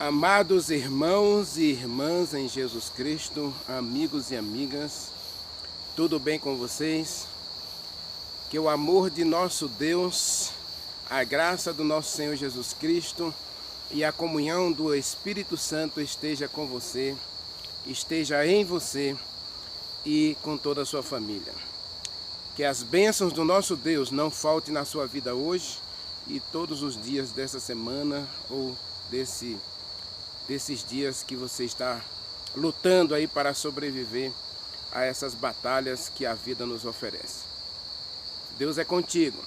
Amados irmãos e irmãs em Jesus Cristo, amigos e amigas, tudo bem com vocês? Que o amor de nosso Deus, a graça do nosso Senhor Jesus Cristo e a comunhão do Espírito Santo esteja com você, esteja em você e com toda a sua família. Que as bênçãos do nosso Deus não faltem na sua vida hoje e todos os dias dessa semana ou desses dias que você está lutando aí para sobreviver a essas batalhas que a vida nos oferece. Deus é contigo.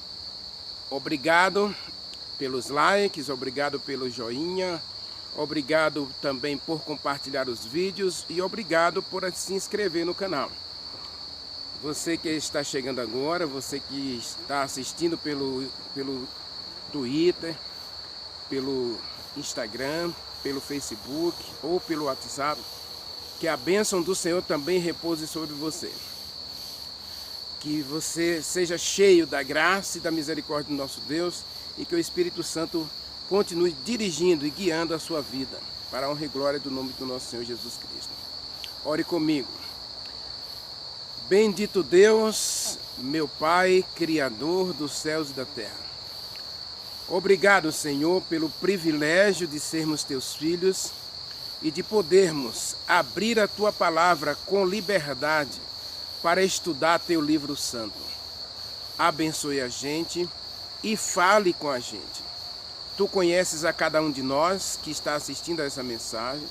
Obrigado pelos likes, obrigado pelo joinha, obrigado também por compartilhar os vídeos e obrigado por se inscrever no canal. Você que está chegando agora, você que está assistindo pelo Twitter, pelo Instagram, pelo Facebook ou pelo WhatsApp, que a bênção do Senhor também repouse sobre você. Que você seja cheio da graça e da misericórdia do nosso Deus e que o Espírito Santo continue dirigindo e guiando a sua vida para a honra e glória do nome do nosso Senhor Jesus Cristo. Ore comigo. Bendito Deus, meu Pai, Criador dos céus e da terra. Obrigado, Senhor, pelo privilégio de sermos teus filhos e de podermos abrir a tua palavra com liberdade para estudar teu livro santo. Abençoe a gente e fale com a gente. Tu conheces a cada um de nós que está assistindo a essa mensagem.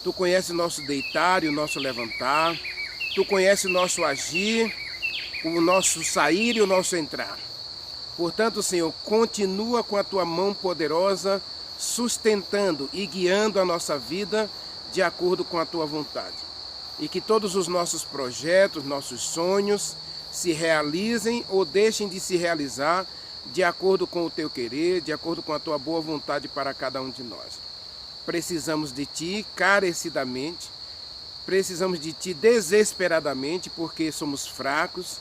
Tu conheces o nosso deitar e o nosso levantar. Tu conheces o nosso agir, o nosso sair e o nosso entrar. Portanto, Senhor, continua com a tua mão poderosa, sustentando e guiando a nossa vida de acordo com a tua vontade. E que todos os nossos projetos, nossos sonhos, se realizem ou deixem de se realizar de acordo com o teu querer, de acordo com a tua boa vontade para cada um de nós. Precisamos de ti carecidamente, precisamos de ti desesperadamente, porque somos fracos,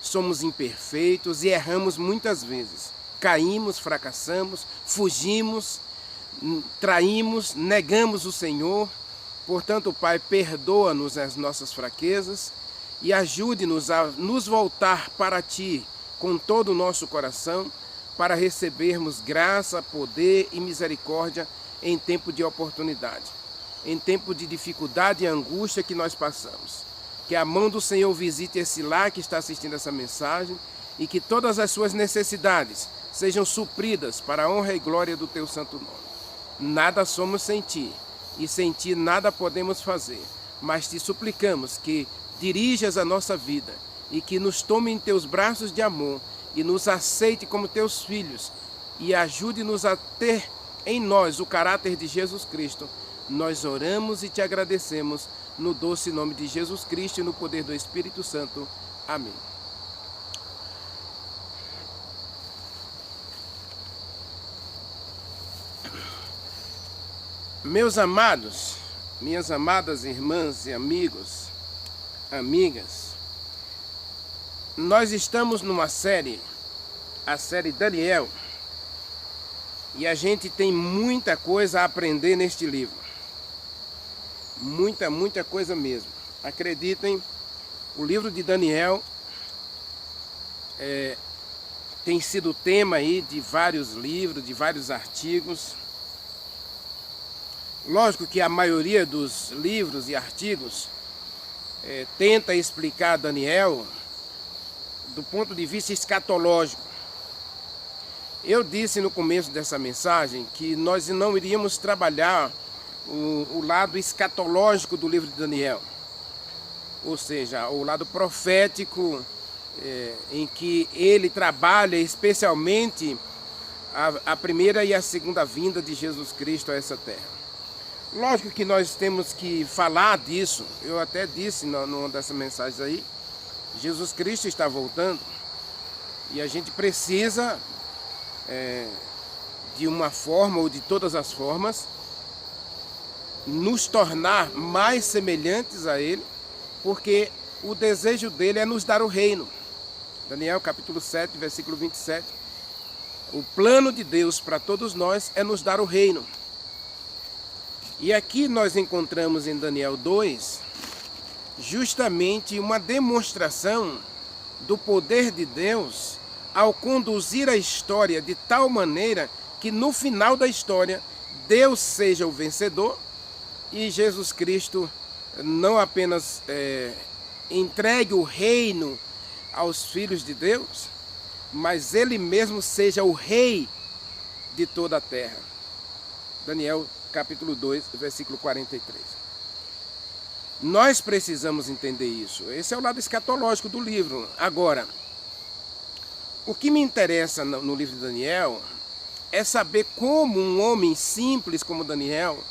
somos imperfeitos e erramos muitas vezes. Caímos, fracassamos, fugimos, traímos, negamos o Senhor. Portanto, Pai, perdoa-nos as nossas fraquezas e ajude-nos a nos voltar para Ti com todo o nosso coração para recebermos graça, poder e misericórdia em tempo de oportunidade, em tempo de dificuldade e angústia que nós passamos. Que a mão do Senhor visite esse lar que está assistindo essa mensagem e que todas as suas necessidades sejam supridas para a honra e glória do teu santo nome. Nada somos sem ti e sem ti nada podemos fazer, mas te suplicamos que dirijas a nossa vida e que nos tome em teus braços de amor e nos aceite como teus filhos e ajude-nos a ter em nós o caráter de Jesus Cristo. Nós oramos e te agradecemos no doce nome de Jesus Cristo e no poder do Espírito Santo. Amém. Meus amados, minhas amadas irmãs e amigos, amigas, nós estamos numa série, a série Daniel, e a gente tem muita coisa a aprender neste livro. Muita coisa mesmo. Acreditem, o livro de Daniel tem sido tema aí de vários livros, de vários artigos. Lógico que a maioria dos livros e artigos tenta explicar Daniel do ponto de vista escatológico. Eu disse no começo dessa mensagem que nós não iríamos trabalhar o lado escatológico do livro de Daniel, ou seja, o lado profético em que ele trabalha especialmente a primeira e a segunda vinda de Jesus Cristo a essa terra. Lógico que nós temos que falar disso, eu até disse numa dessas mensagens aí, Jesus Cristo está voltando e a gente precisa, de uma forma ou de todas as formas, nos tornar mais semelhantes a Ele, porque o desejo dele é nos dar o reino. Daniel capítulo 7, versículo 27. O plano de Deus para todos nós é nos dar o reino. E aqui nós encontramos em Daniel 2 justamente uma demonstração do poder de Deus ao conduzir a história de tal maneira que no final da história Deus seja o vencedor e Jesus Cristo não apenas entregue o reino aos filhos de Deus, mas ele mesmo seja o rei de toda a terra. Daniel capítulo 2, versículo 43. Nós precisamos entender isso. Esse é o lado escatológico do livro. Agora, o que me interessa no livro de Daniel é saber como um homem simples como Daniel,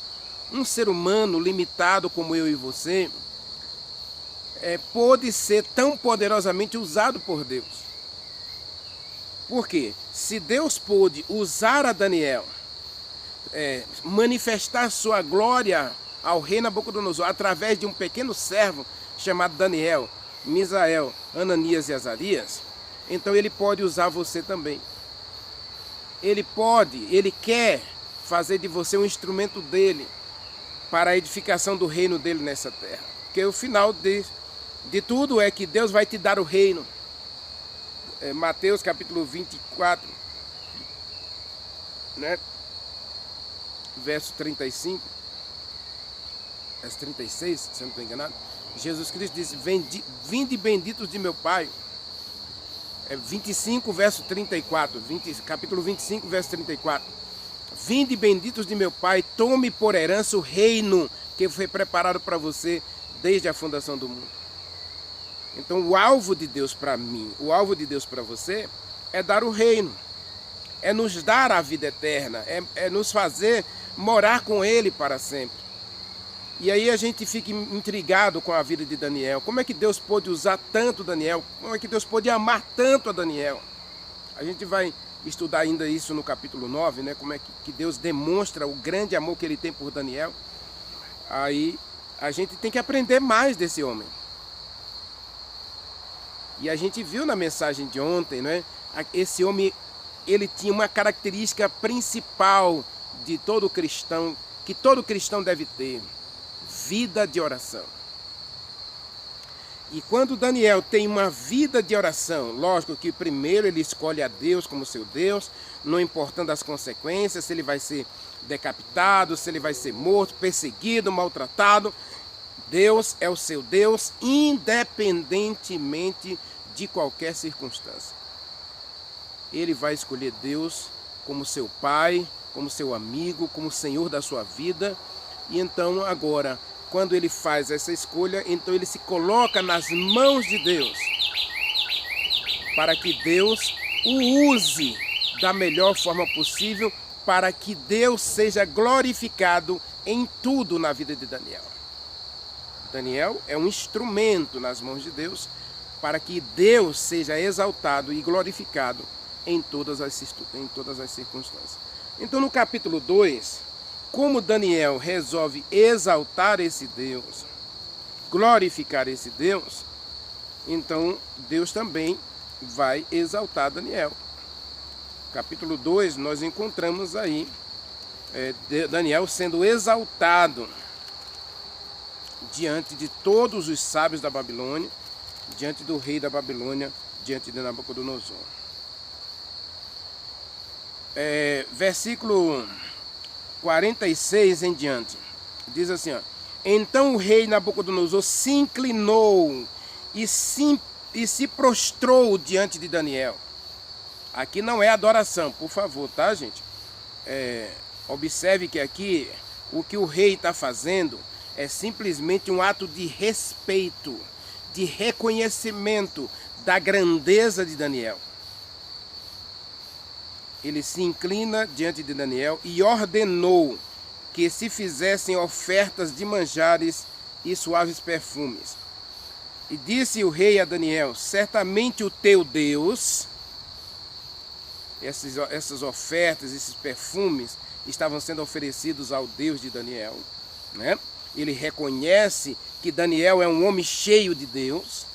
um ser humano limitado como eu e você, pôde ser tão poderosamente usado por Deus. Por quê? Se Deus pôde usar a Daniel, manifestar sua glória ao rei Nabucodonosor através de um pequeno servo chamado Daniel, Misael, Ananias e Azarias, então ele pode usar você também. Ele quer fazer de você um instrumento dele para a edificação do reino dele nessa terra. Porque o final de tudo é que Deus vai te dar o reino. Mateus capítulo 24, né? Verso 35, verso 36, se eu não estou enganado, Jesus Cristo disse: vinde benditos de meu Pai. 25, verso 34, capítulo 25, verso 34. Vinde benditos de meu Pai, tome por herança o reino que foi preparado para você desde a fundação do mundo. Então o alvo de Deus para mim, o alvo de Deus para você é dar o reino, é nos dar a vida eterna, é nos fazer morar com Ele para sempre. E aí a gente fica intrigado com a vida de Daniel. Como é que Deus pôde usar tanto Daniel? Como é que Deus pôde amar tanto a Daniel? A gente vai estudar ainda isso no capítulo 9, né? Como é que Deus demonstra o grande amor que Ele tem por Daniel. Aí a gente tem que aprender mais desse homem. E a gente viu na mensagem de ontem, né? Esse homem, ele tinha uma característica principal de todo cristão, que todo cristão deve ter: vida de oração. E quando Daniel tem uma vida de oração, lógico que primeiro ele escolhe a Deus como seu Deus, não importando as consequências, se ele vai ser decapitado, se ele vai ser morto, perseguido, maltratado. Deus é o seu Deus, independentemente de qualquer circunstância. Ele vai escolher Deus como seu pai, como seu amigo, como Senhor da sua vida. E então agora, quando ele faz essa escolha, então ele se coloca nas mãos de Deus, para que Deus o use da melhor forma possível, para que Deus seja glorificado em tudo na vida de Daniel. Daniel é um instrumento nas mãos de Deus, para que Deus seja exaltado e glorificado em todas as circunstâncias. Então no capítulo 2, como Daniel resolve exaltar esse Deus, glorificar esse Deus, então Deus também vai exaltar Daniel. Capítulo 2, nós encontramos aí Daniel sendo exaltado diante de todos os sábios da Babilônia, diante do rei da Babilônia, diante de Nabucodonosor. Versículo 46 em diante, diz assim, ó: então o rei Nabucodonosor se inclinou e se prostrou diante de Daniel. Aqui não é adoração, por favor, tá, gente? Observe que aqui o que o rei está fazendo é simplesmente um ato de respeito, de reconhecimento da grandeza de Daniel. Ele se inclina diante de Daniel e ordenou que se fizessem ofertas de manjares e suaves perfumes. E disse o rei a Daniel: certamente o teu Deus, essas ofertas, esses perfumes estavam sendo oferecidos ao Deus de Daniel, né? Ele reconhece que Daniel é um homem cheio de Deus.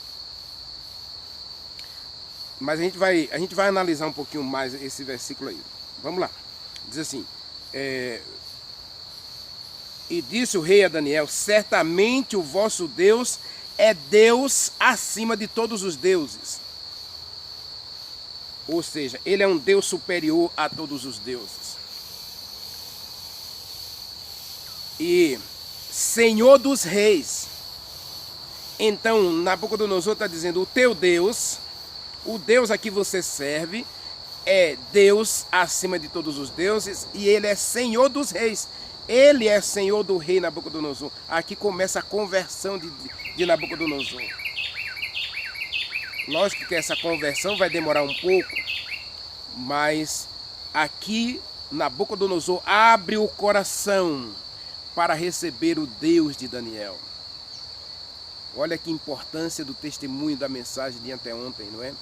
Mas a gente vai analisar um pouquinho mais esse versículo aí. Vamos lá. Diz assim: E disse o rei a Daniel: certamente o vosso Deus é Deus acima de todos os deuses. Ou seja, ele é um Deus superior a todos os deuses. E Senhor dos reis. Então, Nabucodonosor está dizendo: o teu Deus, o Deus a que você serve, é Deus acima de todos os deuses, e ele é Senhor dos reis. Ele é Senhor do rei Nabucodonosor. Aqui começa a conversão de Nabucodonosor. Lógico que essa conversão vai demorar um pouco, mas aqui Nabucodonosor abre o coração para receber o Deus de Daniel. Olha que importância do testemunho da mensagem de anteontem, não é?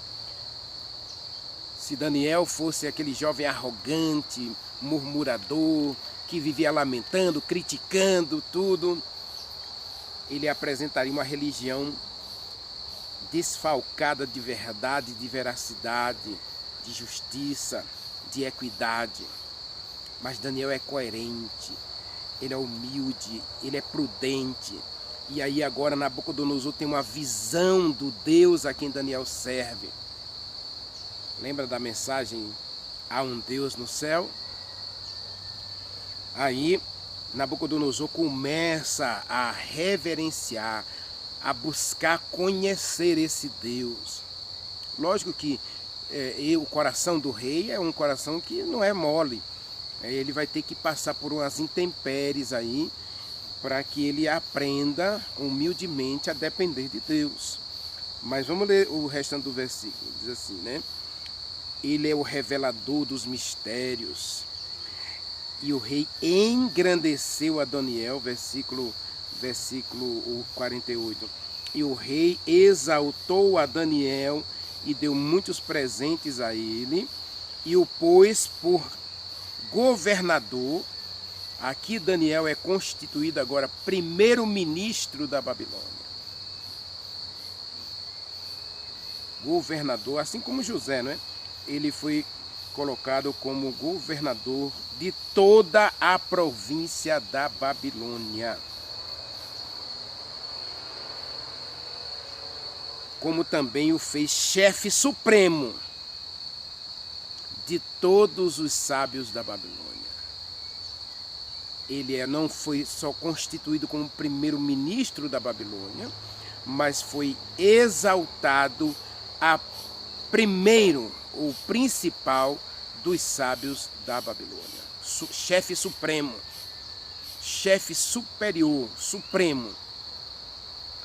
Se Daniel fosse aquele jovem arrogante, murmurador, que vivia lamentando, criticando tudo, ele apresentaria uma religião desfalcada de verdade, de veracidade, de justiça, de equidade. Mas Daniel é coerente, ele é humilde, ele é prudente. E aí agora Nabucodonosor tem uma visão do Deus a quem Daniel serve. Lembra da mensagem: há um Deus no céu? Aí Nabucodonosor começa a reverenciar, a buscar conhecer esse Deus. Lógico que o coração do rei é um coração que não é mole. Ele vai ter que passar por umas intempéries aí, para que ele aprenda humildemente a depender de Deus. Mas vamos ler o restante do versículo. Diz assim, né? Ele é o revelador dos mistérios. E o rei engrandeceu a Daniel, versículo 48. E o rei exaltou a Daniel e deu muitos presentes a ele, e o pôs por governador. Aqui Daniel é constituído agora primeiro-ministro da Babilônia. Governador, assim como José, não é? Ele foi colocado como governador de toda a província da Babilônia. Como também o fez chefe supremo de todos os sábios da Babilônia. Ele não foi só constituído como primeiro-ministro da Babilônia, mas foi exaltado a primeiro, o principal dos sábios da Babilônia. Chefe supremo, chefe superior, supremo.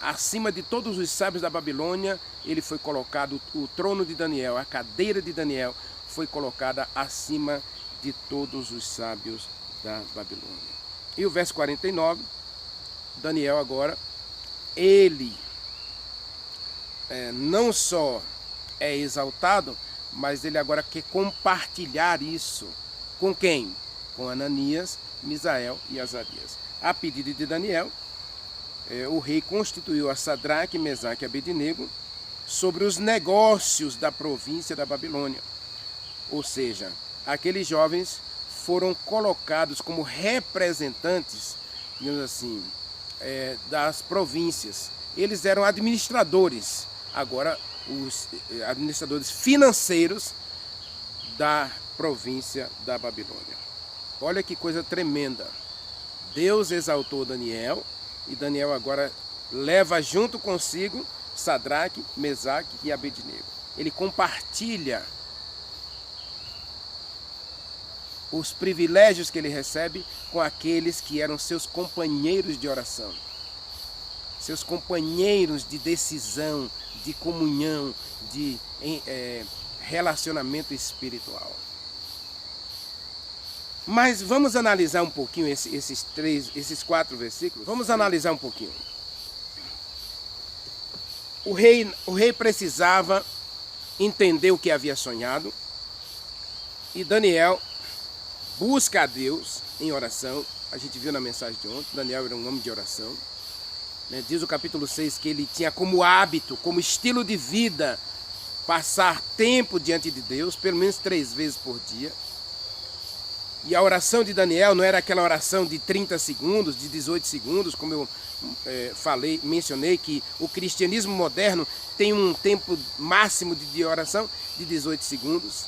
Acima de todos os sábios da Babilônia, ele foi colocado, o trono de Daniel, a cadeira de Daniel, foi colocada acima de todos os sábios da Babilônia. E o verso 49, Daniel agora, ele não só é exaltado, mas ele agora quer compartilhar isso com quem? Com Ananias, Misael e Azarias. A pedido de Daniel, o rei constituiu a Sadraque, Mesaque e Abednego sobre os negócios da província da Babilônia. Ou seja, aqueles jovens foram colocados como representantes, digamos assim, das províncias. Eles eram administradores, agora os administradores financeiros da província da Babilônia. Olha que coisa tremenda. Deus exaltou Daniel, e Daniel agora leva junto consigo Sadraque, Mesaque e Abednego. Ele compartilha os privilégios que ele recebe com aqueles que eram seus companheiros de oração, seus companheiros de decisão, de comunhão, de relacionamento espiritual. Mas vamos analisar um pouquinho esses 4 versículos. Vamos analisar um pouquinho. O rei precisava entender o que havia sonhado, e Daniel busca a Deus em oração. A gente viu na mensagem de ontem, Daniel era um homem de oração. Diz o capítulo 6 que ele tinha como hábito, como estilo de vida, passar tempo diante de Deus, pelo menos 3 vezes por dia. E a oração de Daniel não era aquela oração de 30 segundos, de 18 segundos, como eu mencionei que o cristianismo moderno tem um tempo máximo de oração de 18 segundos.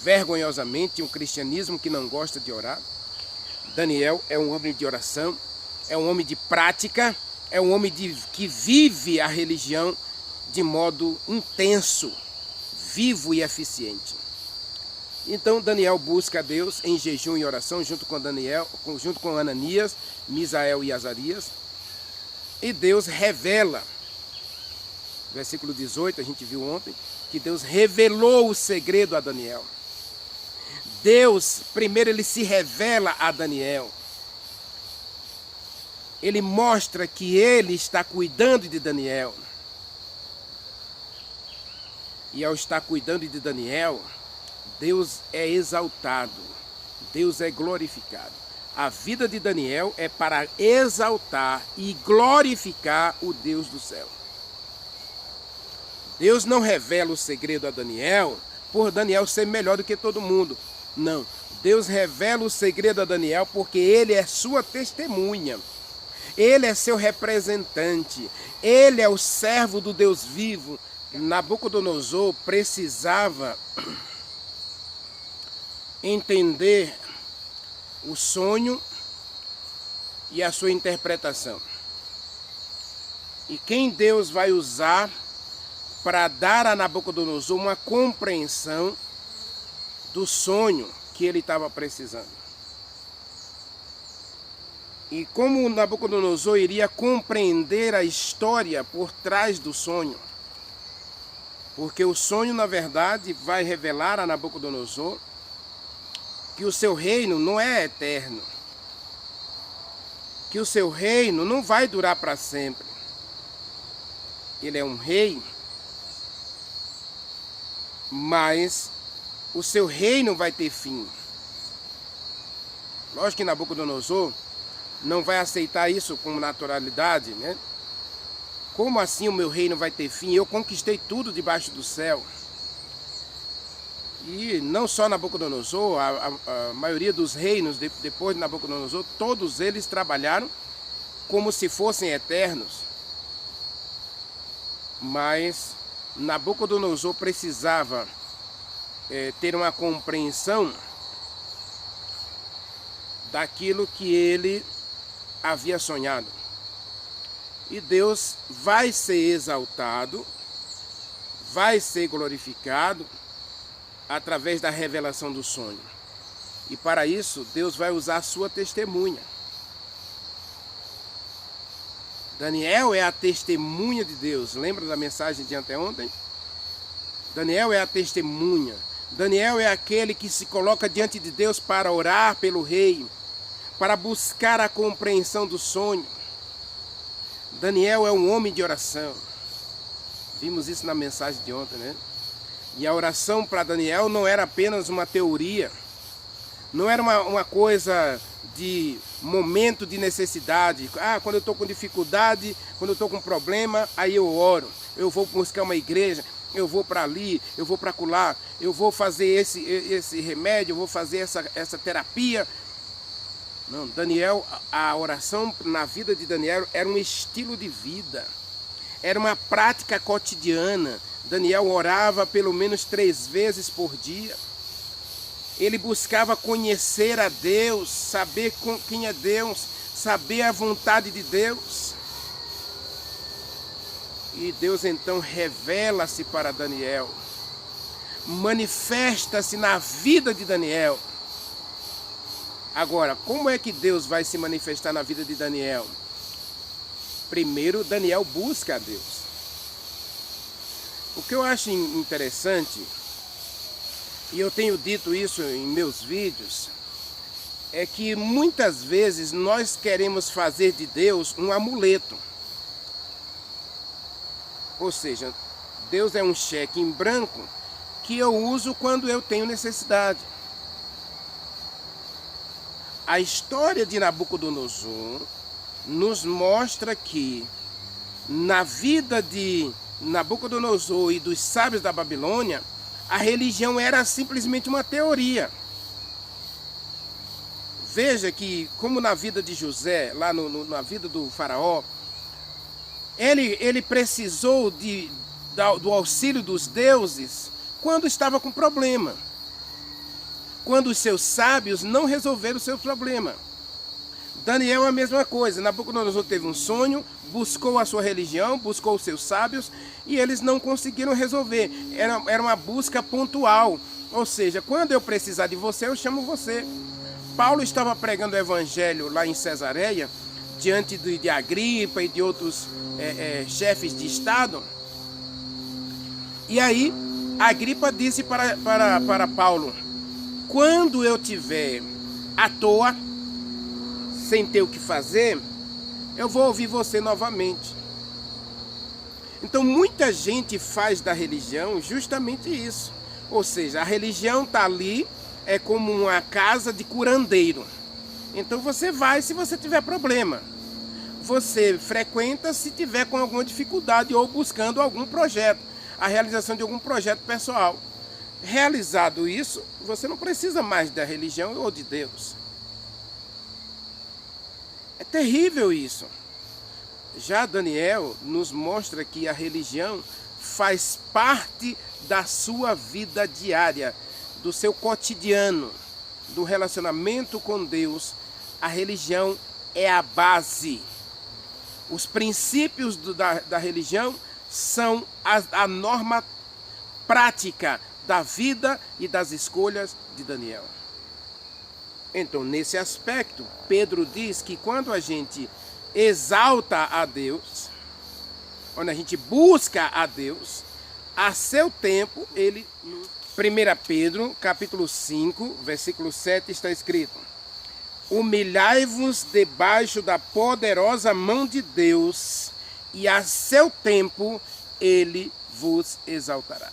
Vergonhosamente, um cristianismo que não gosta de orar. Daniel é um homem de oração, é um homem de prática, é um homem que vive a religião de modo intenso, vivo e eficiente. Então Daniel busca a Deus em jejum e oração junto com Ananias, Misael e Azarias. E Deus revela, versículo 18, a gente viu ontem, que Deus revelou o segredo a Daniel. Deus, primeiro ele se revela a Daniel. Ele mostra que ele está cuidando de Daniel. E ao estar cuidando de Daniel, Deus é exaltado, Deus é glorificado. A vida de Daniel é para exaltar e glorificar o Deus do céu. Deus não revela o segredo a Daniel por Daniel ser melhor do que todo mundo. Não, Deus revela o segredo a Daniel porque ele é sua testemunha. Ele é seu representante. Ele é o servo do Deus vivo. Nabucodonosor precisava entender o sonho e a sua interpretação. E quem Deus vai usar para dar a Nabucodonosor uma compreensão do sonho que ele estava precisando. E como Nabucodonosor iria compreender a história por trás do sonho. Porque o sonho, na verdade, vai revelar a Nabucodonosor que o seu reino não é eterno. Que o seu reino não vai durar para sempre. Ele é um rei, mas o seu reino vai ter fim. Lógico que Nabucodonosor não vai aceitar isso com naturalidade, né? Como assim o meu reino vai ter fim? Eu conquistei tudo debaixo do céu. E não só Nabucodonosor, a maioria dos reinos depois de Nabucodonosor, todos eles trabalharam como se fossem eternos. Mas Nabucodonosor precisava ter uma compreensão daquilo que ele havia sonhado. E Deus vai ser exaltado, vai ser glorificado através da revelação do sonho. E para isso, Deus vai usar a sua testemunha. Daniel é a testemunha de Deus. Lembra da mensagem de anteontem? Daniel é a testemunha. Daniel é aquele que se coloca diante de Deus para orar pelo rei, para buscar a compreensão do sonho. Daniel é um homem de oração. Vimos isso na mensagem de ontem, né? E a oração para Daniel não era apenas uma teoria, não era uma coisa de momento de necessidade. Quando eu estou com dificuldade, quando eu estou com problema, aí eu oro. Eu vou buscar uma igreja, eu vou para ali, eu vou para acolá, eu vou fazer esse remédio, eu vou fazer essa terapia. Não, Daniel, a oração na vida de Daniel era um estilo de vida, era uma prática cotidiana. Daniel orava pelo menos 3 vezes por dia. Ele buscava conhecer a Deus, saber quem é Deus, saber a vontade de Deus. E Deus então revela-se para Daniel, manifesta-se na vida de Daniel. Agora, como é que Deus vai se manifestar na vida de Daniel? Primeiro, Daniel busca a Deus. O que eu acho interessante, e eu tenho dito isso em meus vídeos, é que muitas vezes nós queremos fazer de Deus um amuleto. Ou seja, Deus é um cheque em branco que eu uso quando eu tenho necessidade. A história de Nabucodonosor nos mostra que na vida de Nabucodonosor e dos sábios da Babilônia, a religião era simplesmente uma teoria. Veja que, como na vida de José, lá na vida do faraó, ele precisou do auxílio dos deuses quando estava com problema. Quando os seus sábios não resolveram o seu problema. Daniel é a mesma coisa. Nabucodonosor teve um sonho, buscou a sua religião, buscou os seus sábios e eles não conseguiram resolver. Era uma busca pontual. Ou seja, quando eu precisar de você, eu chamo você. Paulo estava pregando o evangelho lá em Cesareia, diante de Agripa e de outros chefes de estado. E aí, Agripa disse para Paulo: quando eu estiver à toa, sem ter o que fazer, eu vou ouvir você novamente. Então muita gente faz da religião justamente isso. Ou seja, a religião está ali, é como uma casa de curandeiro. Então você vai se você tiver problema. Você frequenta se tiver com alguma dificuldade ou buscando algum projeto, a realização de algum projeto pessoal. Realizado isso, você não precisa mais da religião ou de Deus. É terrível isso. Já Daniel nos mostra que a religião faz parte da sua vida diária, do seu cotidiano, do relacionamento com Deus. A religião é a base. Os princípios da religião são a norma prática da vida e das escolhas de Daniel. Então, nesse aspecto, Pedro diz que quando a gente exalta a Deus, quando a gente busca a Deus, a seu tempo, ele... 1 Pedro, capítulo 5, versículo 7, está escrito: humilhai-vos debaixo da poderosa mão de Deus, e a seu tempo ele vos exaltará.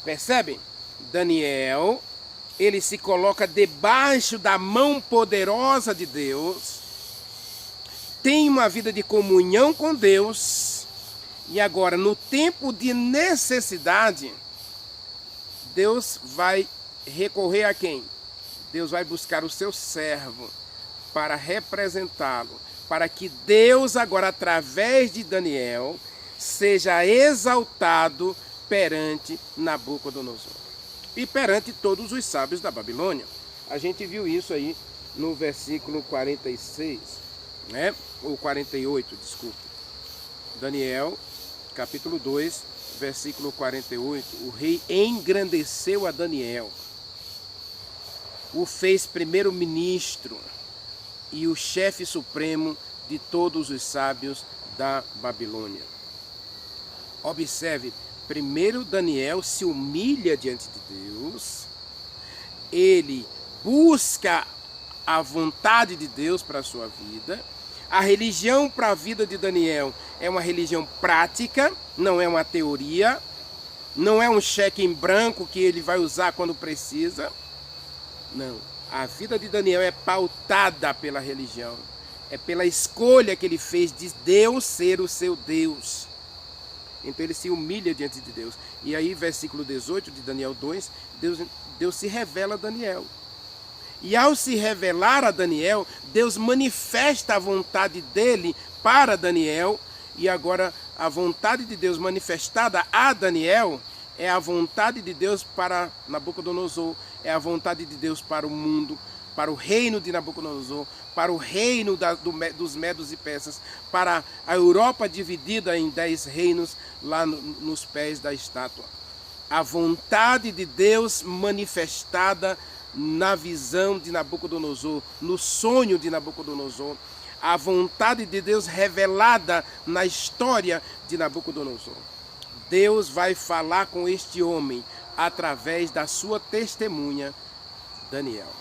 Percebem? Daniel, ele se coloca debaixo da mão poderosa de Deus, tem uma vida de comunhão com Deus, e agora, no tempo de necessidade, Deus vai recorrer a quem? Deus vai buscar o seu servo para representá-lo, para que Deus agora, através de Daniel, seja exaltado perante Nabucodonosor e perante todos os sábios da Babilônia. A gente viu isso aí no versículo 46, né? Ou 48, desculpa. Daniel, capítulo 2, versículo 48. O rei engrandeceu a Daniel, o fez primeiro-ministro e o chefe supremo de todos os sábios da Babilônia. Observe, primeiro Daniel se humilha diante de Deus, ele busca a vontade de Deus para a sua vida. A religião para a vida de Daniel é uma religião prática, não é uma teoria, não é um cheque em branco que ele vai usar quando precisa. Não, a vida de Daniel é pautada pela religião, é pela escolha que ele fez de Deus ser o seu Deus. Então ele se humilha diante de Deus. E aí, versículo 18 de Daniel 2, Deus se revela a Daniel. E ao se revelar a Daniel, Deus manifesta a vontade dele para Daniel. E agora a vontade de Deus manifestada a Daniel é a vontade de Deus para Nabucodonosor, é a vontade de Deus para o mundo, para o reino de Nabucodonosor, para o reino dos Medos e Persas, para a Europa dividida em 10 reinos lá nos pés da estátua. A vontade de Deus manifestada na visão de Nabucodonosor, no sonho de Nabucodonosor, a vontade de Deus revelada na história de Nabucodonosor. Deus vai falar com este homem através da sua testemunha, Daniel.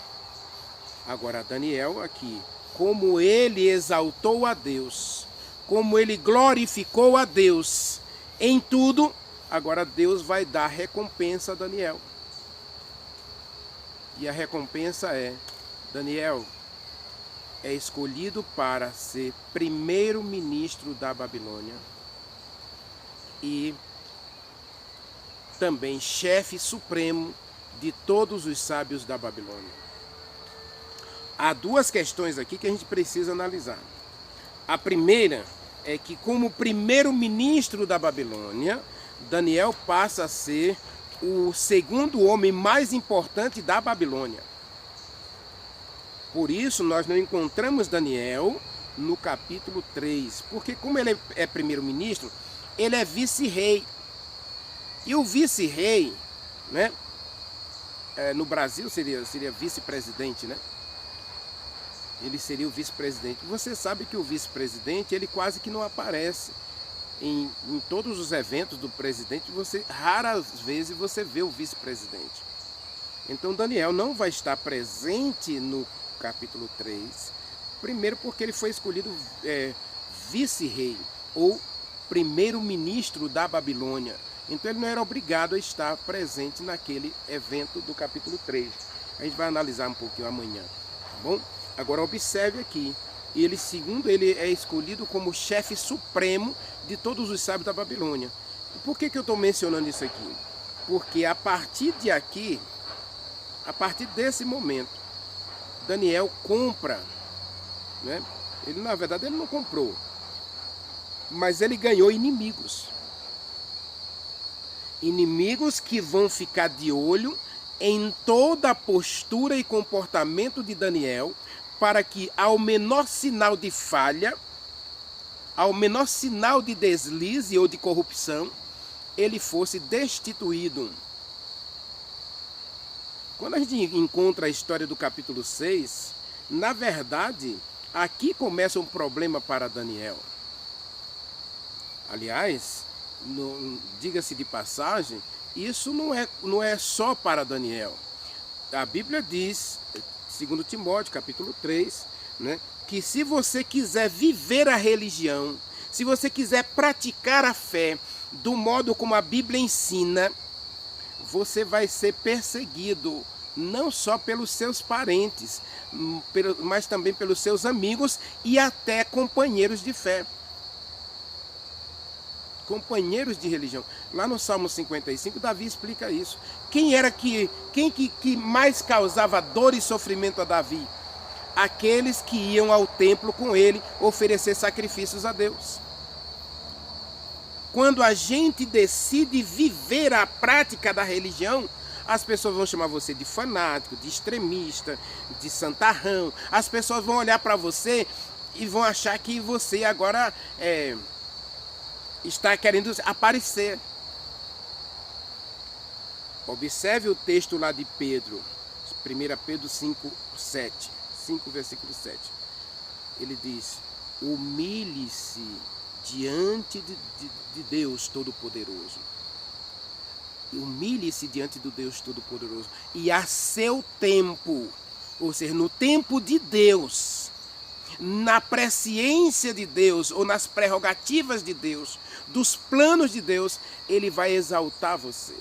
Agora, Daniel aqui, como ele exaltou a Deus, como ele glorificou a Deus em tudo, agora Deus vai dar recompensa a Daniel. E a recompensa é: Daniel é escolhido para ser primeiro-ministro da Babilônia e também chefe supremo de todos os sábios da Babilônia. há duas questões aqui que a gente precisa analisar. A primeira é que, como primeiro-ministro da Babilônia, Daniel passa a ser o segundo homem mais importante da Babilônia. Por isso, nós não encontramos Daniel no capítulo 3, porque como ele é primeiro-ministro, ele é vice-rei. E o vice-rei, né, no Brasil seria vice-presidente, né? Ele seria o vice-presidente. Você sabe que o vice-presidente, ele quase que não aparece em todos os eventos do presidente. Raras vezes você vê o vice-presidente. Então Daniel não vai estar presente no capítulo 3, primeiro porque ele foi escolhido vice-rei ou primeiro-ministro da Babilônia. Então ele não era obrigado a estar presente naquele evento do capítulo 3. A gente vai analisar um pouquinho amanhã, tá bom? Agora observe aqui, segundo ele é escolhido como chefe supremo de todos os sábios da Babilônia. E por que eu estou mencionando isso aqui? Porque a partir de aqui, a partir desse momento, Daniel compra, né? Na verdade ele não comprou, mas ele ganhou inimigos. Inimigos que vão ficar de olho em toda a postura e comportamento de Daniel, para que ao menor sinal de falha, ao menor sinal de deslize ou de corrupção, ele fosse destituído. Quando a gente encontra a história do capítulo 6, na verdade, aqui começa um problema para Daniel. Aliás, diga-se de passagem, isso não é só para Daniel. A Bíblia diz, segundo Timóteo, capítulo 3, né, que se você quiser viver a religião, se você quiser praticar a fé do modo como a Bíblia ensina, você vai ser perseguido, não só pelos seus parentes, mas também pelos seus amigos e até companheiros de fé. Companheiros de religião. Lá no Salmo 55, Davi explica isso. Quem que mais causava dor e sofrimento a Davi? Aqueles que iam ao templo com ele oferecer sacrifícios a Deus. Quando a gente decide viver a prática da religião, as pessoas vão chamar você de fanático, de extremista, de santarrão. As pessoas vão olhar para você e vão achar que você agora está querendo aparecer. Observe o texto lá de Pedro, 1 Pedro 5, versículo 7. Ele diz: humilhe-se diante de Deus Todo-Poderoso. Humilhe-se diante do Deus Todo-Poderoso. E a seu tempo, ou seja, no tempo de Deus, na presciência de Deus, ou nas prerrogativas de Deus, dos planos de Deus, Ele vai exaltar você.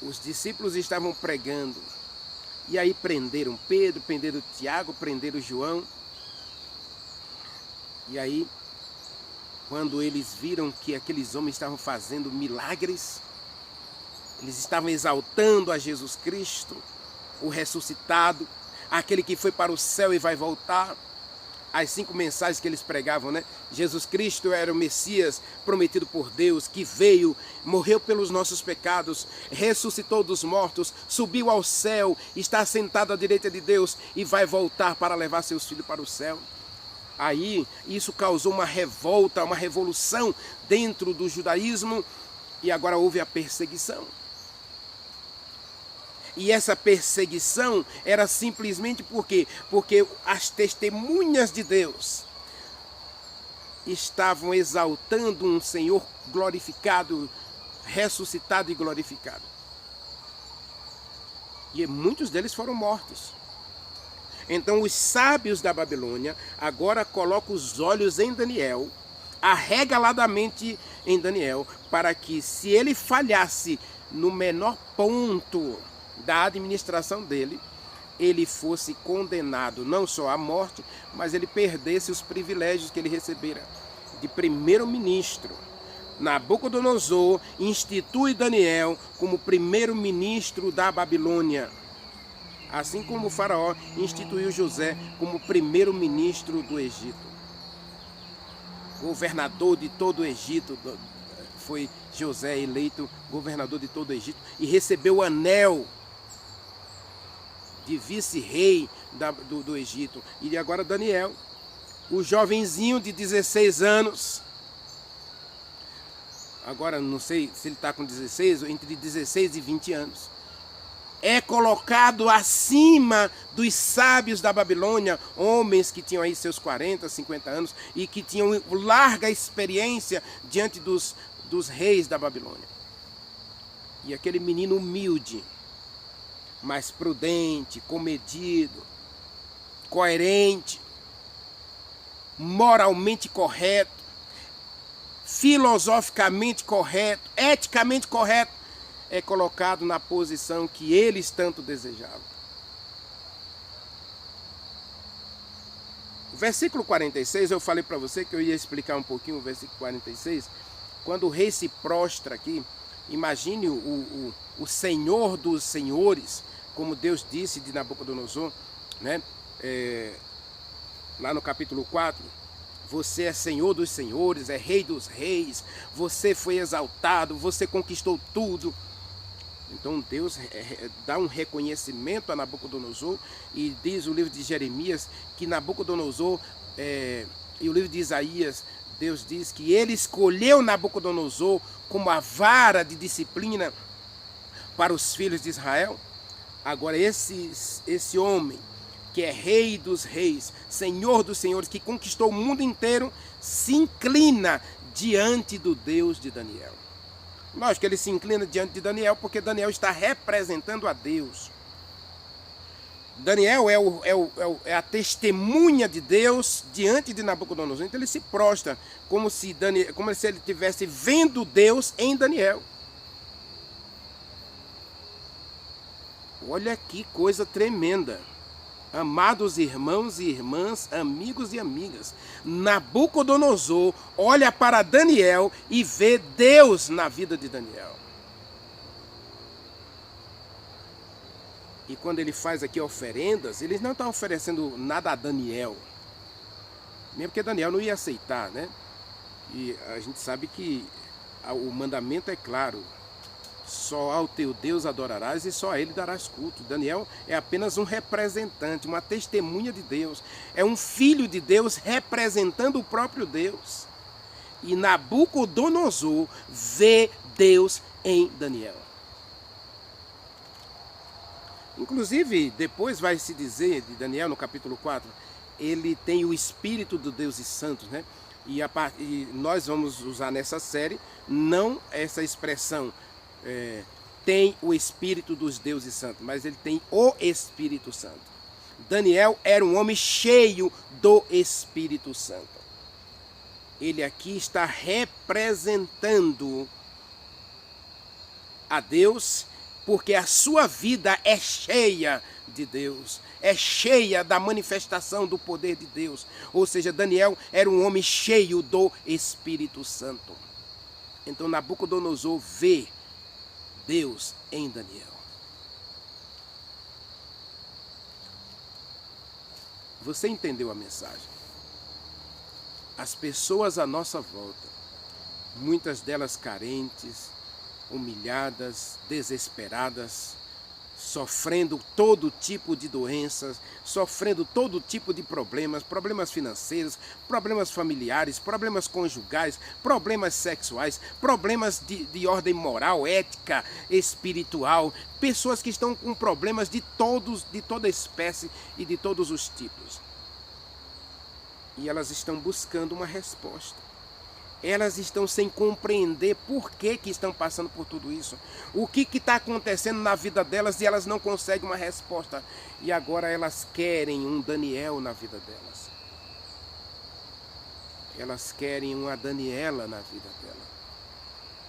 Os discípulos estavam pregando, e aí prenderam Pedro, prenderam Tiago, prenderam João. E aí, quando eles viram que aqueles homens estavam fazendo milagres, eles estavam exaltando a Jesus Cristo, o ressuscitado, aquele que foi para o céu e vai voltar. As 5 mensagens que eles pregavam, né? Jesus Cristo era o Messias prometido por Deus, que veio, morreu pelos nossos pecados, ressuscitou dos mortos, subiu ao céu, está sentado à direita de Deus e vai voltar para levar seus filhos para o céu. Aí isso causou uma revolta, uma revolução dentro do judaísmo, e agora houve a perseguição. E essa perseguição era simplesmente porque as testemunhas de Deus estavam exaltando um Senhor glorificado, ressuscitado e glorificado. E muitos deles foram mortos. Então os sábios da Babilônia agora colocam os olhos em Daniel, arregaladamente em Daniel, para que se ele falhasse no menor ponto da administração dele, ele fosse condenado não só à morte, mas ele perdesse os privilégios que ele recebera de primeiro-ministro. Nabucodonosor institui Daniel como primeiro-ministro da Babilônia. assim como o faraó instituiu José como primeiro-ministro do Egito. Governador de todo o Egito, foi José eleito governador de todo o Egito e recebeu o anel de vice-rei do Egito. E agora Daniel, o jovenzinho de 16 anos, agora não sei se ele está com 16 ou entre 16 e 20 anos, é colocado acima dos sábios da Babilônia, homens que tinham aí seus 40, 50 anos e que tinham larga experiência diante dos reis da Babilônia. E aquele menino humilde, mas prudente, comedido, coerente, moralmente correto, filosoficamente correto, eticamente correto, é colocado na posição que eles tanto desejavam. O versículo 46, eu falei para você que eu ia explicar um pouquinho o versículo 46. Quando o rei se prostra aqui, imagine o Senhor dos senhores, como Deus disse de Nabucodonosor, né? Lá no capítulo 4, você é Senhor dos senhores, é Rei dos reis, você foi exaltado, você conquistou tudo. Então Deus dá um reconhecimento a Nabucodonosor e diz o livro de Jeremias que Nabucodonosor, e o livro de Isaías, Deus diz que ele escolheu Nabucodonosor como a vara de disciplina para os filhos de Israel. Agora esse homem que é Rei dos reis, Senhor dos senhores, que conquistou o mundo inteiro, se inclina diante do Deus de Daniel. Lógico que ele se inclina diante de Daniel, porque Daniel está representando a Deus. Daniel é a testemunha de Deus diante de Nabucodonosor. Então ele se prostra como se ele estivesse vendo Deus em Daniel. Olha que coisa tremenda. Amados irmãos e irmãs, amigos e amigas, Nabucodonosor olha para Daniel e vê Deus na vida de Daniel. E quando ele faz aqui oferendas, ele não está oferecendo nada a Daniel, mesmo porque Daniel não ia aceitar, né? E a gente sabe que o mandamento é claro: só ao teu Deus adorarás e só a ele darás culto. Daniel é apenas um representante, uma testemunha de Deus. É um filho de Deus representando o próprio Deus. E Nabucodonosor vê Deus em Daniel. Inclusive, depois vai se dizer de Daniel no capítulo 4, ele tem o espírito do Deuses santos, né? E nós vamos usar nessa série, não essa expressão, tem o Espírito dos deuses santos, mas ele tem o Espírito Santo. Daniel era um homem cheio do Espírito Santo. Ele aqui está representando a Deus, porque a sua vida é cheia de Deus, é cheia da manifestação do poder de Deus. Ou seja, Daniel era um homem cheio do Espírito Santo. Então Nabucodonosor vê Deus em Daniel. Você entendeu a mensagem? As pessoas à nossa volta, muitas delas carentes, humilhadas, desesperadas, sofrendo todo tipo de doenças, sofrendo todo tipo de problemas financeiros, problemas familiares, problemas conjugais, problemas sexuais, problemas de ordem moral, ética, espiritual, pessoas que estão com problemas de toda espécie e de todos os tipos. E elas estão buscando uma resposta. Elas estão sem compreender por que estão passando por tudo isso. O que está acontecendo na vida delas e elas não conseguem uma resposta. E agora elas querem um Daniel na vida delas. Elas querem uma Daniela na vida dela.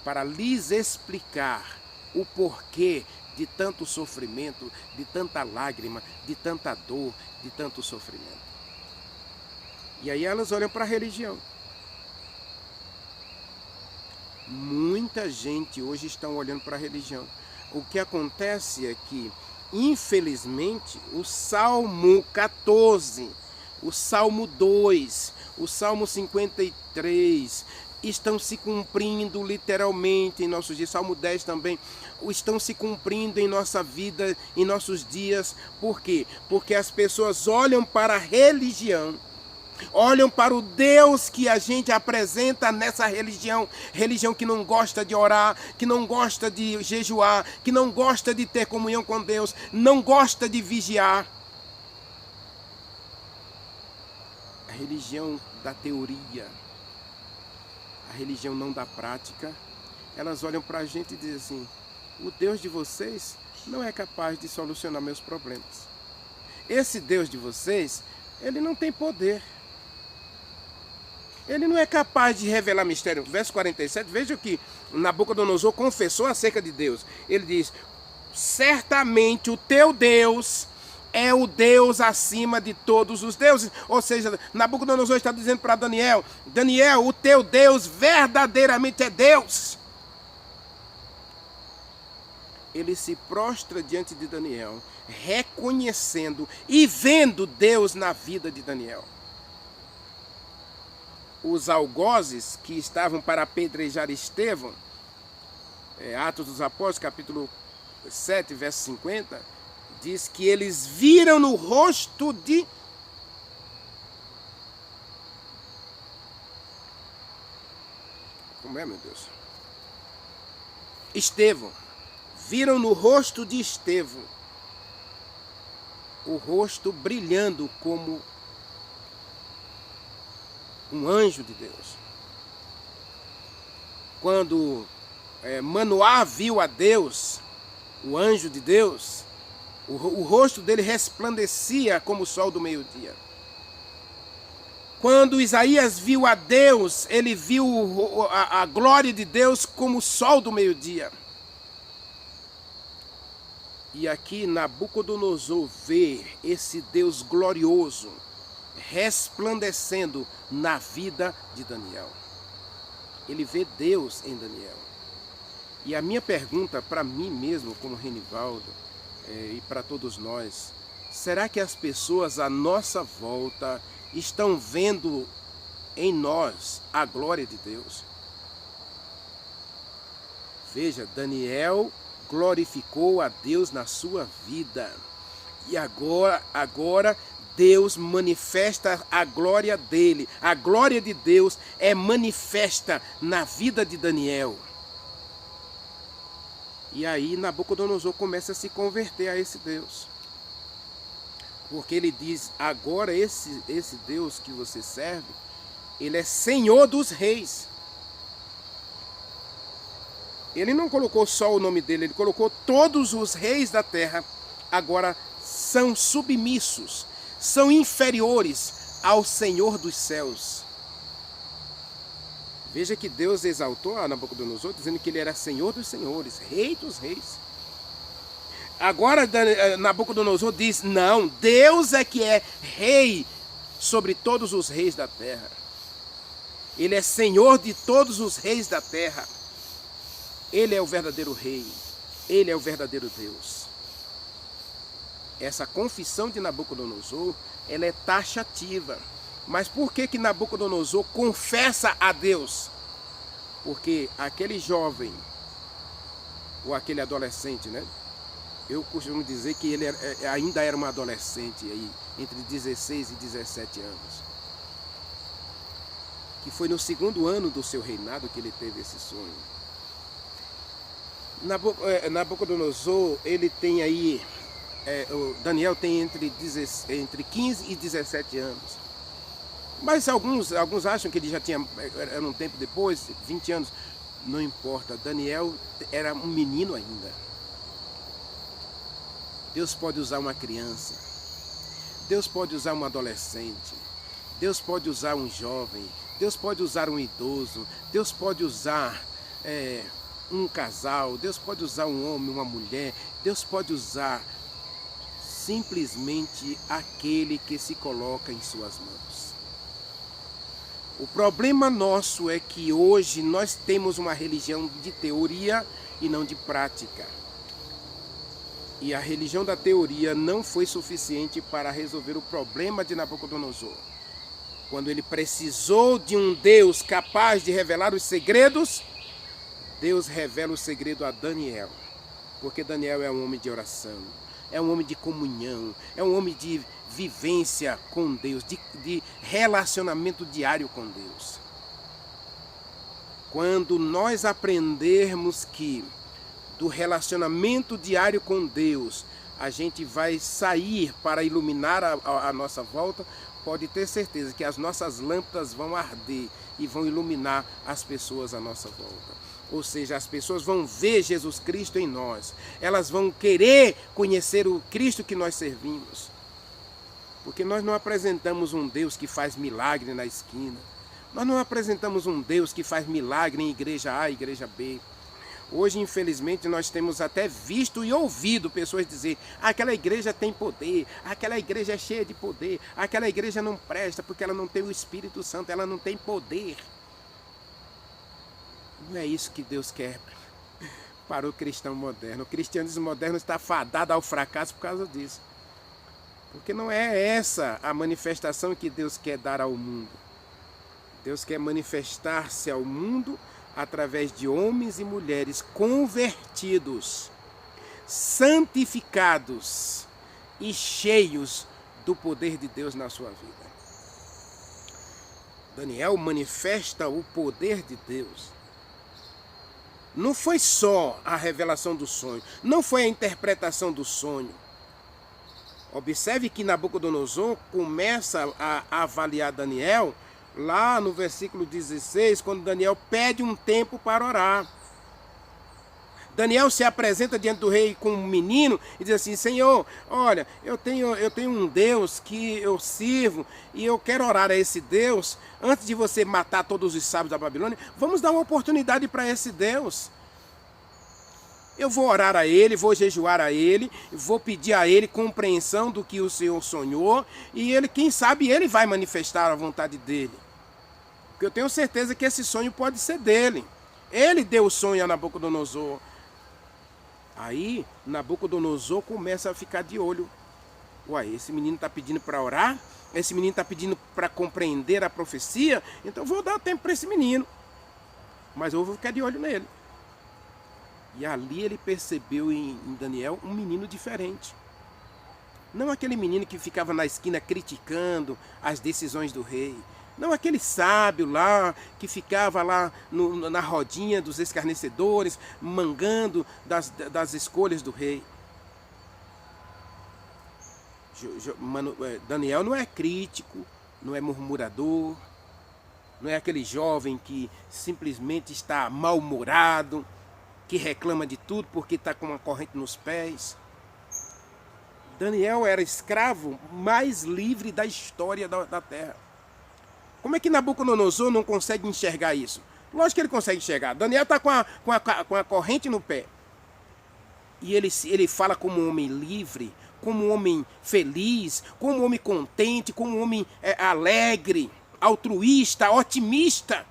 Para lhes explicar o porquê de tanto sofrimento, de tanta lágrima, de tanta dor, de tanto sofrimento. E aí elas olham para a religião. Muita gente hoje está olhando para a religião. O que acontece é que infelizmente, o Salmo 14, o Salmo 2, o Salmo 53 estão se cumprindo literalmente em nossos dias. Salmo 10 também estão se cumprindo em nossa vida, em nossos dias. Por quê? Porque as pessoas olham para a religião, olham para o Deus que a gente apresenta nessa religião, religião que não gosta de orar, que não gosta de jejuar, que não gosta de ter comunhão com Deus, não gosta de vigiar. A religião da teoria, a religião não da prática. Elas olham para a gente e dizem assim: o Deus de vocês não é capaz de solucionar meus problemas. Esse Deus de vocês, ele não tem poder. Ele não é capaz de revelar mistério. Verso 47, veja que Nabucodonosor confessou acerca de Deus. Ele diz: certamente o teu Deus é o Deus acima de todos os deuses. Ou seja, Nabucodonosor está dizendo para Daniel: Daniel, o teu Deus verdadeiramente é Deus. Ele se prostra diante de Daniel, reconhecendo e vendo Deus na vida de Daniel. Os algozes que estavam para apedrejar Estevão, Atos dos Apóstolos, capítulo 7, verso 50, diz que eles viram no rosto de... Como é, meu Deus? Estevão. Viram no rosto de Estevão o rosto brilhando como um anjo de Deus. Quando Manoá viu a Deus, o anjo de Deus, o rosto dele resplandecia como o sol do meio-dia. Quando Isaías viu a Deus, ele viu a glória de Deus como o sol do meio-dia. E aqui Nabucodonosor vê esse Deus glorioso resplandecendo na vida de Daniel. Ele vê Deus em Daniel. E a minha pergunta para mim mesmo, como Renivaldo, e para todos nós: será que as pessoas à nossa volta estão vendo em nós a glória de Deus? Veja, Daniel glorificou a Deus na sua vida. E agora Deus manifesta a glória dele. A glória de Deus é manifesta na vida de Daniel. E aí Nabucodonosor começa a se converter a esse Deus. Porque ele diz: agora esse Deus que você serve, ele é Senhor dos reis. Ele não colocou só o nome dele, ele colocou todos os reis da terra. Agora são submissos, são inferiores ao Senhor dos céus. Veja que Deus exaltou a Nabucodonosor, dizendo que ele era Senhor dos senhores, Rei dos reis. Agora Nabucodonosor diz: não, Deus é que é Rei sobre todos os reis da terra. Ele é Senhor de todos os reis da terra. Ele é o verdadeiro Rei. Ele é o verdadeiro Deus. Essa confissão de Nabucodonosor, ela é taxativa. Mas por que Nabucodonosor confessa a Deus? Porque aquele jovem, ou aquele adolescente, né? Eu costumo dizer que ele ainda era um adolescente, aí, entre 16 e 17 anos. Que foi no segundo ano do seu reinado que ele teve esse sonho. Nabucodonosor, ele tem aí, Daniel tem entre 15 e 17 anos. Mas alguns acham que ele já tinha, era um tempo depois, 20 anos. Não importa, Daniel era um menino ainda. Deus pode usar uma criança. Deus pode usar um adolescente. Deus pode usar um jovem. Deus pode usar um idoso. Deus pode usar um casal. Deus pode usar um homem, uma mulher. Deus pode usar simplesmente aquele que se coloca em suas mãos. O problema nosso é que hoje nós temos uma religião de teoria e não de prática. E a religião da teoria não foi suficiente para resolver o problema de Nabucodonosor. Quando ele precisou de um Deus capaz de revelar os segredos, Deus revela o segredo a Daniel. Porque Daniel é um homem de oração, é um homem de comunhão, é um homem de vivência com Deus, de relacionamento diário com Deus. Quando nós aprendermos que do relacionamento diário com Deus, a gente vai sair para iluminar a nossa volta, pode ter certeza que as nossas lâmpadas vão arder e vão iluminar as pessoas à nossa volta. Ou seja, as pessoas vão ver Jesus Cristo em nós. Elas vão querer conhecer o Cristo que nós servimos. Porque nós não apresentamos um Deus que faz milagre na esquina. Nós não apresentamos um Deus que faz milagre em igreja A, igreja B. Hoje, infelizmente, nós temos até visto e ouvido pessoas dizer: aquela igreja tem poder, aquela igreja é cheia de poder, aquela igreja não presta porque ela não tem o Espírito Santo, ela não tem poder. Não é isso que Deus quer para o cristão moderno. O cristianismo moderno está fadado ao fracasso por causa disso. Porque não é essa a manifestação que Deus quer dar ao mundo. Deus quer manifestar-se ao mundo através de homens e mulheres convertidos, santificados e cheios do poder de Deus na sua vida. Daniel manifesta o poder de Deus. Não foi só a revelação do sonho, não foi a interpretação do sonho. Observe que Nabucodonosor começa a avaliar Daniel lá no versículo 16, quando Daniel pede um tempo para orar. Daniel se apresenta diante do rei como um menino e diz assim: Senhor, olha, eu tenho um Deus que eu sirvo e eu quero orar a esse Deus. Antes de você matar todos os sábios da Babilônia, vamos dar uma oportunidade para esse Deus. Eu vou orar a ele, vou jejuar a ele, vou pedir a ele compreensão do que o Senhor sonhou e ele, quem sabe, ele vai manifestar a vontade dele. Porque eu tenho certeza que esse sonho pode ser dele. Ele deu o sonho a Nabucodonosor. Aí Nabucodonosor começa a ficar de olho. Uai, esse menino está pedindo para orar? Esse menino está pedindo para compreender a profecia? Então eu vou dar tempo para esse menino. Mas eu vou ficar de olho nele. E ali ele percebeu em Daniel um menino diferente. Não aquele menino que ficava na esquina criticando as decisões do rei. Não aquele sábio lá, que ficava lá na rodinha dos escarnecedores, mangando das escolhas do rei. Daniel não é crítico, não é murmurador, não é aquele jovem que simplesmente está mal-humorado, que reclama de tudo porque está com uma corrente nos pés. Daniel era escravo mais livre da história da terra. Como é que Nabucodonosor não consegue enxergar isso? Lógico que ele consegue enxergar. Daniel está com a corrente no pé. E ele fala como um homem livre, como um homem feliz, como um homem contente, como um homem alegre, altruísta, otimista.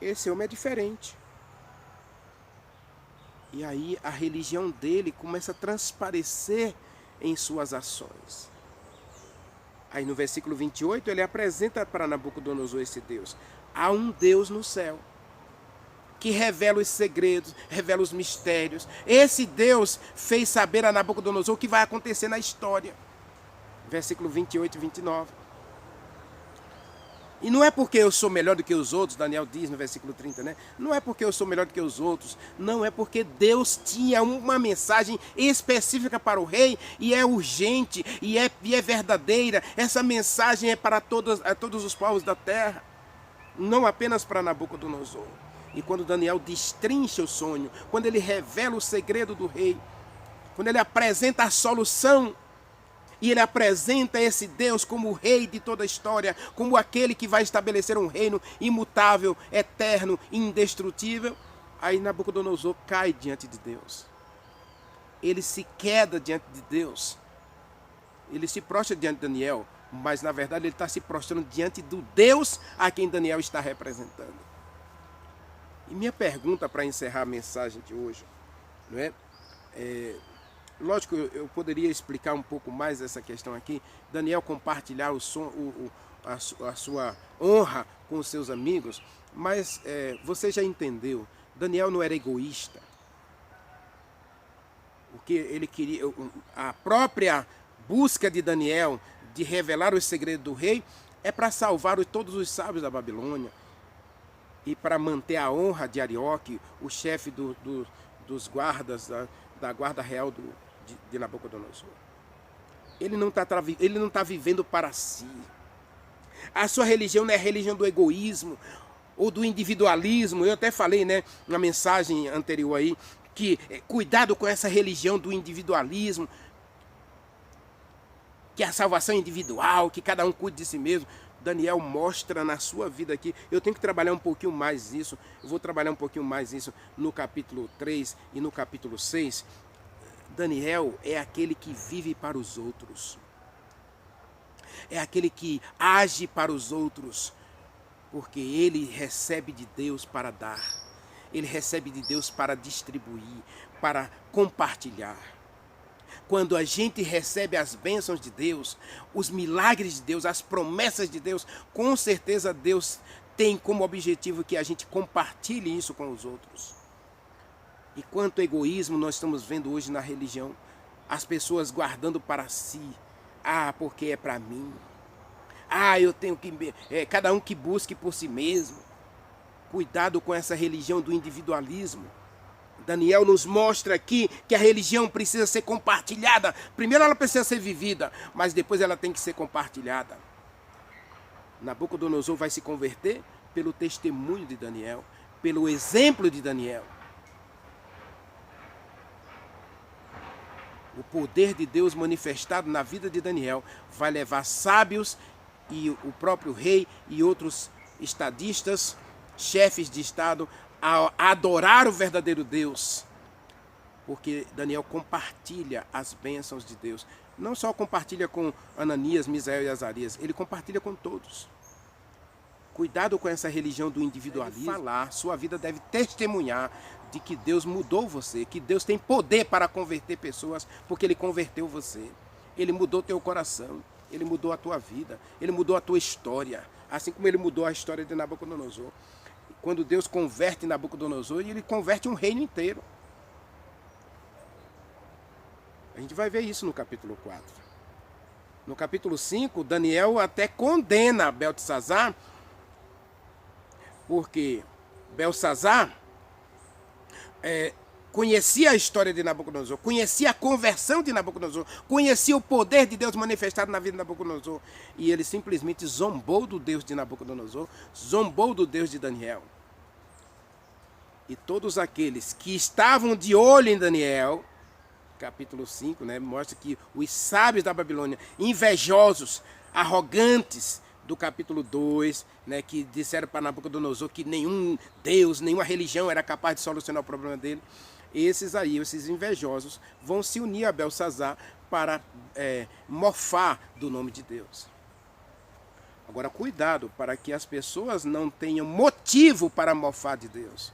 Esse homem é diferente. E aí a religião dele começa a transparecer em suas ações. Aí no versículo 28 ele apresenta para Nabucodonosor esse Deus. Há um Deus no céu que revela os segredos, revela os mistérios. Esse Deus fez saber a Nabucodonosor o que vai acontecer na história. Versículo 28 e 29. E não é porque eu sou melhor do que os outros, Daniel diz no versículo 30, né? Não é porque eu sou melhor do que os outros, não, é porque Deus tinha uma mensagem específica para o rei, e é urgente, e é verdadeira. Essa mensagem é para todos os povos da terra, não apenas para Nabucodonosor. E quando Daniel destrincha o sonho, quando ele revela o segredo do rei, quando ele apresenta a solução, e ele apresenta esse Deus como o rei de toda a história, como aquele que vai estabelecer um reino imutável, eterno, indestrutível. Aí Nabucodonosor cai diante de Deus. Ele se queda diante de Deus. Ele se prostra diante de Daniel, mas na verdade ele está se prostrando diante do Deus a quem Daniel está representando. E minha pergunta para encerrar a mensagem de hoje, não é? lógico, eu poderia explicar um pouco mais essa questão aqui. Daniel compartilhar a sua honra com os seus amigos, mas você já entendeu, Daniel não era egoísta. O que ele queria, a própria busca de Daniel de revelar os segredos do rei é para salvar todos os sábios da Babilônia e para manter a honra de Arioque, o chefe dos guardas da guarda real de Nabucodonosor. Ele não está vivendo para si. A sua religião não é a religião do egoísmo ou do individualismo. Eu até falei, né, na mensagem anterior aí, que cuidado com essa religião do individualismo, que é a salvação individual, que cada um cuide de si mesmo. Daniel mostra na sua vida aqui. Eu tenho que trabalhar um pouquinho mais isso. Eu vou trabalhar um pouquinho mais isso no capítulo 3 e no capítulo 6. Daniel é aquele que vive para os outros. É aquele que age para os outros, porque ele recebe de Deus para dar. Ele recebe de Deus para distribuir, para compartilhar. Quando a gente recebe as bênçãos de Deus, os milagres de Deus, as promessas de Deus, com certeza Deus tem como objetivo que a gente compartilhe isso com os outros. E quanto egoísmo nós estamos vendo hoje na religião, as pessoas guardando para si. Ah, porque é para mim. Ah, eu tenho que... cada um que busque por si mesmo. Cuidado com essa religião do individualismo. Daniel nos mostra aqui que a religião precisa ser compartilhada. Primeiro ela precisa ser vivida, mas depois ela tem que ser compartilhada. Nabucodonosor vai se converter pelo testemunho de Daniel, pelo exemplo de Daniel. O poder de Deus manifestado na vida de Daniel vai levar sábios e o próprio rei e outros estadistas, chefes de estado, a adorar o verdadeiro Deus. Porque Daniel compartilha as bênçãos de Deus. Não só compartilha com Ananias, Misael e Azarias, ele compartilha com todos. Cuidado com essa religião do individualismo. Sua vida deve testemunhar de que Deus mudou você, que Deus tem poder para converter pessoas, porque Ele converteu você. Ele mudou teu coração, Ele mudou a tua vida, Ele mudou a tua história, assim como Ele mudou a história de Nabucodonosor. Quando Deus converte Nabucodonosor, Ele converte um reino inteiro. A gente vai ver isso no capítulo 4. No capítulo 5, Daniel até condena Beltesazar, porque Beltesazar conhecia a história de Nabucodonosor, conhecia a conversão de Nabucodonosor, conhecia o poder de Deus manifestado na vida de Nabucodonosor, e ele simplesmente zombou do Deus de Nabucodonosor, zombou do Deus de Daniel. E todos aqueles que estavam de olho em Daniel, capítulo 5, né, mostra que os sábios da Babilônia, invejosos, arrogantes, do capítulo 2, né, que disseram para Nabucodonosor que nenhum Deus, nenhuma religião era capaz de solucionar o problema dele. Esses invejosos, vão se unir a Beltesazar para mofar do nome de Deus. Agora, cuidado para que as pessoas não tenham motivo para mofar de Deus.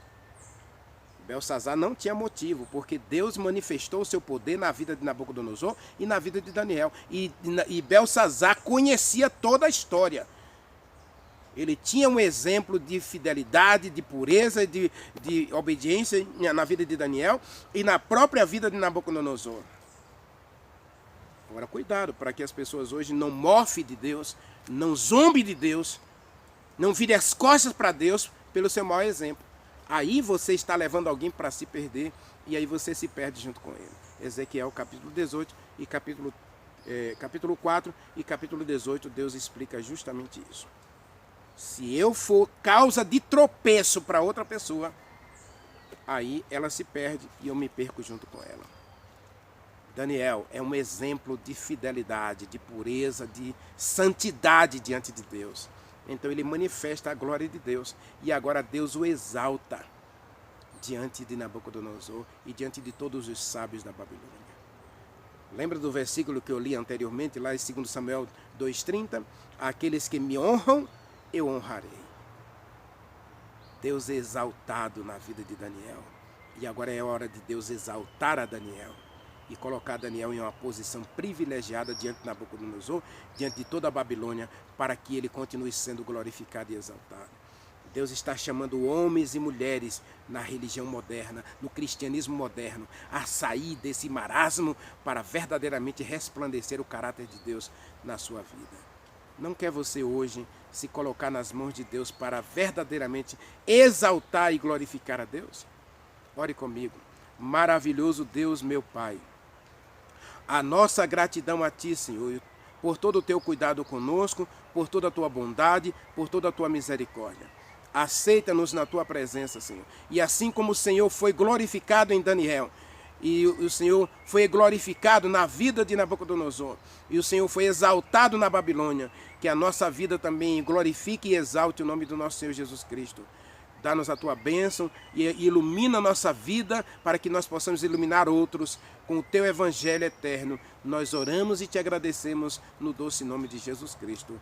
Beltesazar não tinha motivo, porque Deus manifestou o seu poder na vida de Nabucodonosor e na vida de Daniel. E Beltesazar conhecia toda a história. Ele tinha um exemplo de fidelidade, de pureza, de obediência na vida de Daniel e na própria vida de Nabucodonosor. Agora, cuidado para que as pessoas hoje não mofem de Deus, não zombem de Deus, não virem as costas para Deus pelo seu mau exemplo. Aí você está levando alguém para se perder e aí você se perde junto com ele. Ezequiel capítulo 18 e capítulo 4 e capítulo 18, Deus explica justamente isso. Se eu for causa de tropeço para outra pessoa, aí ela se perde e eu me perco junto com ela. Daniel é um exemplo de fidelidade, de pureza, de santidade diante de Deus. Então ele manifesta a glória de Deus. E agora Deus o exalta diante de Nabucodonosor e diante de todos os sábios da Babilônia. Lembra do versículo que eu li anteriormente, lá em 2 Samuel 2,30? Aqueles que me honram, eu honrarei. Deus é exaltado na vida de Daniel. E agora é hora de Deus exaltar a Daniel. e colocar Daniel em uma posição privilegiada diante de Nabucodonosor, diante de toda a Babilônia, para que ele continue sendo glorificado e exaltado. Deus está chamando homens e mulheres na religião moderna, no cristianismo moderno, a sair desse marasmo para verdadeiramente resplandecer o caráter de Deus na sua vida. Não quer você hoje se colocar nas mãos de Deus para verdadeiramente exaltar e glorificar a Deus? Ore comigo. Maravilhoso Deus, meu Pai, a nossa gratidão a Ti, Senhor, por todo o Teu cuidado conosco, por toda a Tua bondade, por toda a Tua misericórdia. Aceita-nos na Tua presença, Senhor. E assim como o Senhor foi glorificado em Daniel, e o Senhor foi glorificado na vida de Nabucodonosor, e o Senhor foi exaltado na Babilônia, que a nossa vida também glorifique e exalte o nome do nosso Senhor Jesus Cristo. Dá-nos a Tua bênção e ilumina a nossa vida para que nós possamos iluminar outros com o Teu Evangelho eterno. Nós oramos e Te agradecemos no doce nome de Jesus Cristo.